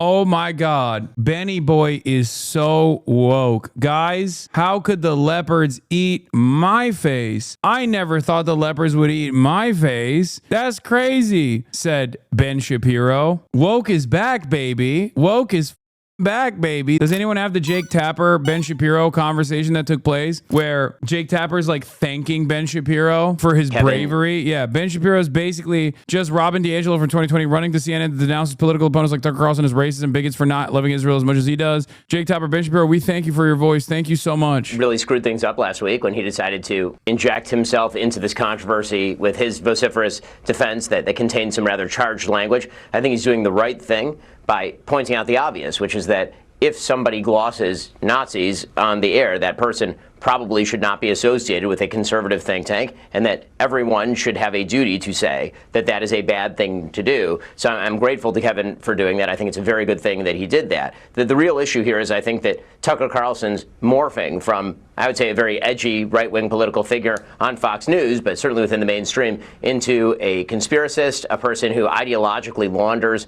Oh my God. Benny Boy is so woke. Guys, how could the leopards eat my face? I never thought the leopards would eat my face. That's crazy, said Ben Shapiro. Woke is back, baby. Woke is back, baby. Does anyone have the Jake Tapper, Ben Shapiro conversation that took place where Jake Tapper's like thanking Ben Shapiro for his bravery? Yeah, Ben Shapiro is basically just Robin DiAngelo from 2020 running to CNN to denounce his political opponents like Tucker Carlson as racist and bigots for not loving Israel as much as he does. Jake Tapper, Ben Shapiro, we thank you for your voice. Thank you so much. Really screwed things up last week when he decided to inject himself into this controversy with his vociferous defense that contained some rather charged language. I think he's doing the right thing by pointing out the obvious, which is that if somebody glosses Nazis on the air, that person probably should not be associated with a conservative think tank, and that everyone should have a duty to say that that is a bad thing to do. So I'm grateful to Kevin for doing that. I think it's a very good thing that he did that. The real issue here is I think that Tucker Carlson's morphing from, I would say, a very edgy right-wing political figure on Fox News, but certainly within the mainstream, into a conspiracist, a person who ideologically launders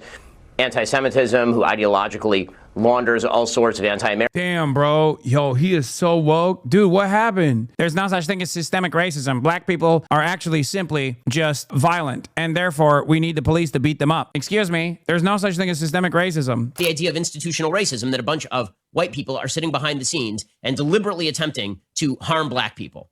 anti-Semitism, who ideologically launders all sorts of anti-American. Damn, bro. Yo, he is so woke. Dude, what happened? There's no such thing as systemic racism. Black people are actually simply just violent, and therefore we need the police to beat them up. Excuse me. There's no such thing as systemic racism. The idea of institutional racism, that a bunch of white people are sitting behind the scenes and deliberately attempting to harm black people.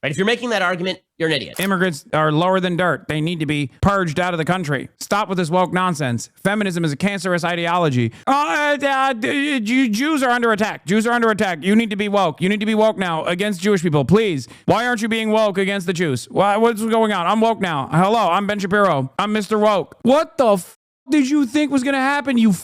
Right? If you're making that argument, you're an idiot. Immigrants are lower than dirt. They need to be purged out of the country. Stop with this woke nonsense. Feminism is a cancerous ideology. Jews are under attack. Jews are under attack. You need to be woke. You need to be woke now against Jewish people. Please. Why aren't you being woke against the Jews? What's going on? I'm woke now. Hello, I'm Ben Shapiro. I'm Mr. Woke. What the did you think was going to happen, you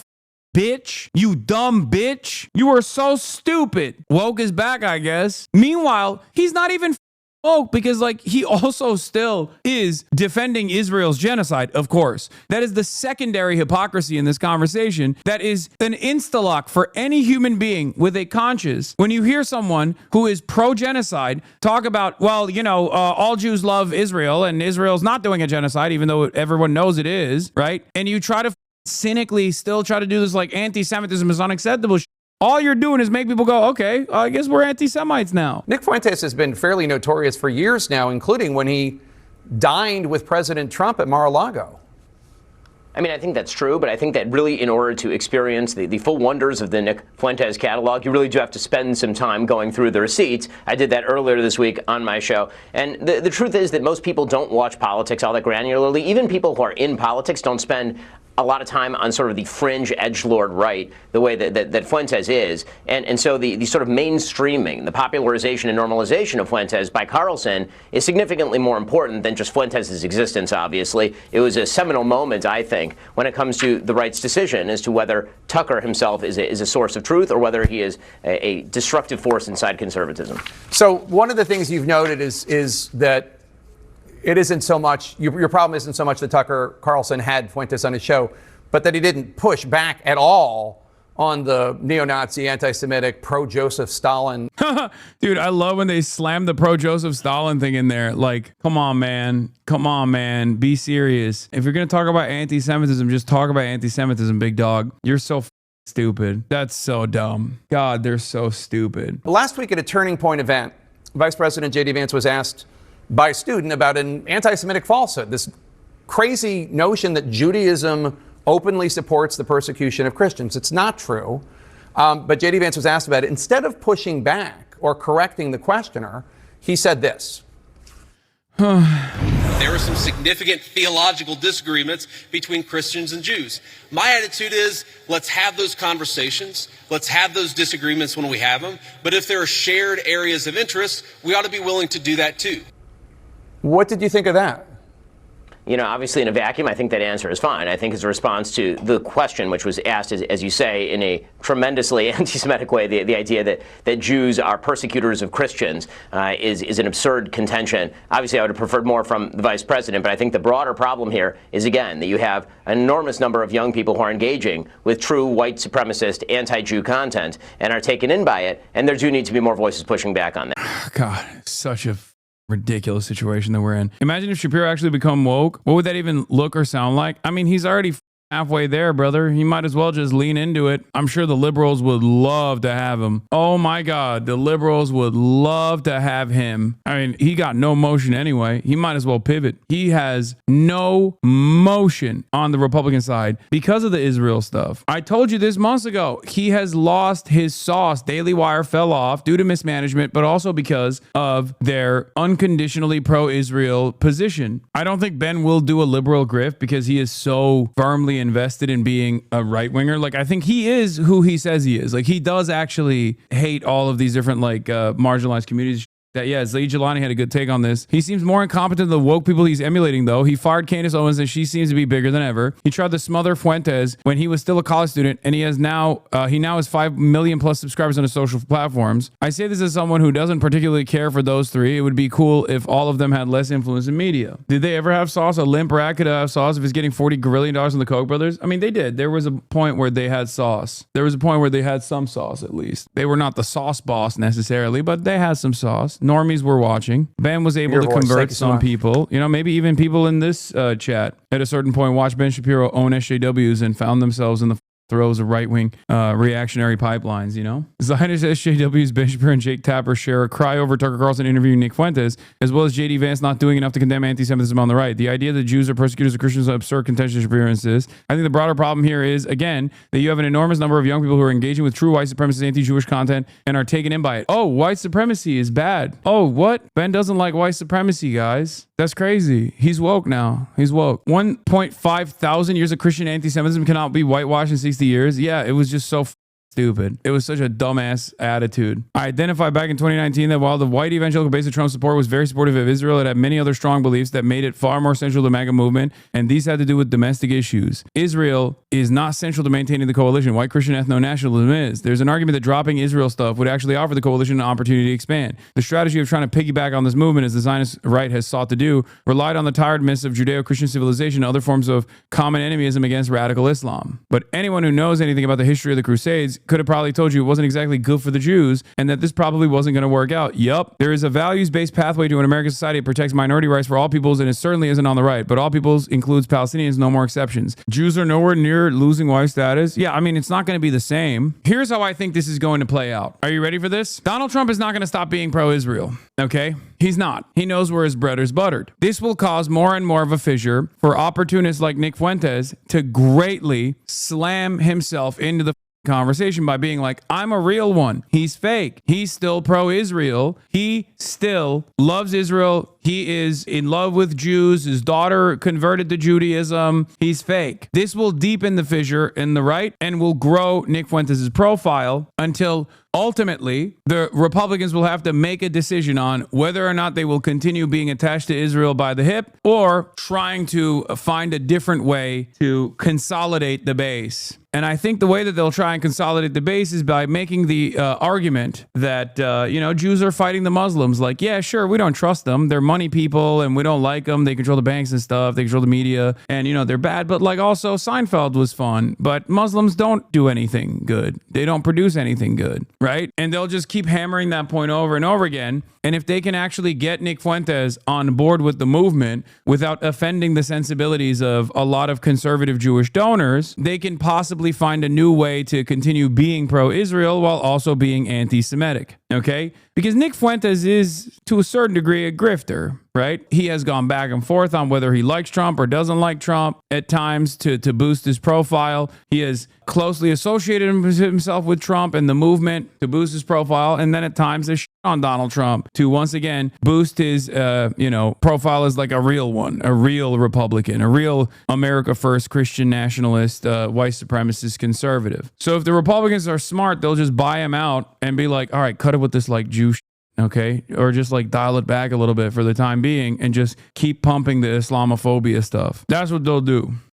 bitch? You dumb bitch. You are so stupid. Woke is back, I guess. Meanwhile, he's not even woke because, like, he also still is defending Israel's genocide, of course. That is the secondary hypocrisy in this conversation. That is an insta-lock for any human being with a conscience. When you hear someone who is pro-genocide talk about, well, you know, all Jews love Israel and Israel's not doing a genocide, even though everyone knows it is, right? And you try to cynically still try to do this like anti-Semitism is unacceptable. All you're doing is make people go, okay, I guess we're anti-Semites now. Nick Fuentes has been fairly notorious for years now, including when he dined with President Trump at Mar-a-Lago. I mean, I think that's true, but I think that really in order to experience the full wonders of the Nick Fuentes catalog, you really do have to spend some time going through the receipts. I did that earlier this week on my show. And the truth is that most people don't watch politics all that granularly. Even people who are in politics don't spend a lot of time on sort of the fringe edgelord right, the way that Fuentes is. And so the sort of mainstreaming, the popularization and normalization of Fuentes by Carlson is significantly more important than just Fuentes' existence, obviously. It was a seminal moment, I think, when it comes to the right's decision as to whether Tucker himself is a source of truth or whether he is a destructive force inside conservatism. So one of the things you've noted is that it isn't so much, your problem isn't so much that Tucker Carlson had Fuentes on his show, but that he didn't push back at all on the neo-Nazi, anti-Semitic, pro-Joseph Stalin. Dude, I love when they slam the pro-Joseph Stalin thing in there. Like, come on, man. Come on, man. Be serious. If you're going to talk about anti-Semitism, just talk about anti-Semitism, big dog. You're so stupid. That's so dumb. God, they're so stupid. Last week at a Turning Point event, Vice President J.D. Vance was asked by a student about an anti-Semitic falsehood, this crazy notion that Judaism openly supports the persecution of Christians. It's not true. But J.D. Vance was asked about it. Instead of pushing back or correcting the questioner, he said this. There are some significant theological disagreements between Christians and Jews. My attitude is, let's have those conversations. Let's have those disagreements when we have them. But if there are shared areas of interest, we ought to be willing to do that too. What did you think of that? You know, obviously in a vacuum, I think that answer is fine. I think it's a response to the question, which was asked, as you say, in a tremendously anti-Semitic way, the idea that Jews are persecutors of Christians is an absurd contention. Obviously, I would have preferred more from the vice president, but I think the broader problem here is, again, that you have an enormous number of young people who are engaging with true white supremacist, anti-Jew content and are taken in by it, and there do need to be more voices pushing back on that. God, such a ridiculous situation that we're in. Imagine if Shapiro actually become woke. What would that even look or sound like? I mean, he's already halfway there, brother. He might as well just lean into it. I'm sure the liberals would love to have him. Oh my God, the liberals would love to have him. I mean, he got no motion anyway. He might as well pivot. He has no motion on the Republican side because of the Israel stuff. I told you this months ago. He has lost his sauce. Daily Wire fell off due to mismanagement, but also because of their unconditionally pro-Israel position. I don't think Ben will do a liberal grift because he is so firmly invested in being a right winger. Like, I think he is who he says he is. Like, he does actually hate all of these different marginalized communities. That, yeah, Zaid Jilani had a good take on this. He seems more incompetent than the woke people he's emulating, though. He fired Candace Owens, and she seems to be bigger than ever. He tried to smother Fuentes when he was still a college student, and he now has 5 million plus subscribers on his social platforms. I say this as someone who doesn't particularly care for those three. It would be cool if all of them had less influence in media. Did they ever have sauce? A limp rat could have sauce if it's getting $40 grillion on the Koch brothers? I mean, they did. There was a point where they had sauce. There was a point where they had some sauce, at least. They were not the sauce boss necessarily, but they had some sauce. Normies were watching. Ben was able to convert some people, maybe even people in this chat at a certain point watched Ben Shapiro own SJWs and found themselves in the throws of right-wing reactionary pipelines, Zionist SJWs, Ben Shapiro and Jake Tapper share a cry over Tucker Carlson interviewing Nick Fuentes, as well as J.D. Vance not doing enough to condemn anti-Semitism on the right. The idea that Jews are persecutors of Christians is absurd contention, Shapiro insists. I think the broader problem here is, again, that you have an enormous number of young people who are engaging with true white supremacist anti-Jewish content and are taken in by it. Oh, white supremacy is bad. Oh, what? Ben doesn't like white supremacy, guys. That's crazy. He's woke now. He's woke. 1.5 thousand years of Christian anti-Semitism cannot be whitewashed in 60 years. Yeah, it was just so stupid. It was such a dumbass attitude. I identified back in 2019 that while the white evangelical base of Trump's support was very supportive of Israel, it had many other strong beliefs that made it far more central to the MAGA movement, and these had to do with domestic issues. Israel is not central to maintaining the coalition. White Christian ethno-nationalism is. There's an argument that dropping Israel stuff would actually offer the coalition an opportunity to expand. The strategy of trying to piggyback on this movement, as the Zionist right has sought to do, relied on the tired myths of Judeo-Christian civilization and other forms of common enemism against radical Islam. But anyone who knows anything about the history of the Crusades could have probably told you it wasn't exactly good for the Jews and that this probably wasn't going to work out. Yup. There is a values-based pathway to an American society that protects minority rights for all peoples, and it certainly isn't on the right. But all peoples includes Palestinians, no more exceptions. Jews are nowhere near losing white status. Yeah, I mean, it's not going to be the same. Here's how I think this is going to play out. Are you ready for this? Donald Trump is not going to stop being pro-Israel. Okay? He's not. He knows where his bread is buttered. This will cause more and more of a fissure for opportunists like Nick Fuentes to greatly slam himself into the conversation by being like, I'm a real one. He's fake. He's still pro-Israel. He still loves Israel. He is in love with Jews. His daughter converted to Judaism. He's fake. This will deepen the fissure in the right and will grow Nick Fuentes' profile until ultimately the Republicans will have to make a decision on whether or not they will continue being attached to Israel by the hip or trying to find a different way to consolidate the base. And I think the way that they'll try and consolidate the base is by making the argument that, Jews are fighting the Muslims. Like, yeah, sure, we don't trust them. They're money people and we don't like them. They control the banks and stuff. They control the media and, they're bad. But like also Seinfeld was fun. But Muslims don't do anything good. They don't produce anything good, right? And they'll just keep hammering that point over and over again. And if they can actually get Nick Fuentes on board with the movement without offending the sensibilities of a lot of conservative Jewish donors, they can possibly find a new way to continue being pro-Israel while also being anti-Semitic, okay? Because Nick Fuentes is, to a certain degree, a grifter, right? He has gone back and forth on whether he likes Trump or doesn't like Trump at times to boost his profile. He has closely associated himself with Trump and the movement to boost his profile, and then at times has shit on Donald Trump to once again boost his, profile as like a real one, a real Republican, a real America First Christian nationalist, white supremacist conservative. So if the Republicans are smart, they'll just buy him out and be like, all right, cut it with this like Jew shit. Okay, or just like dial it back a little bit for the time being and just keep pumping the Islamophobia stuff. That's what they'll do.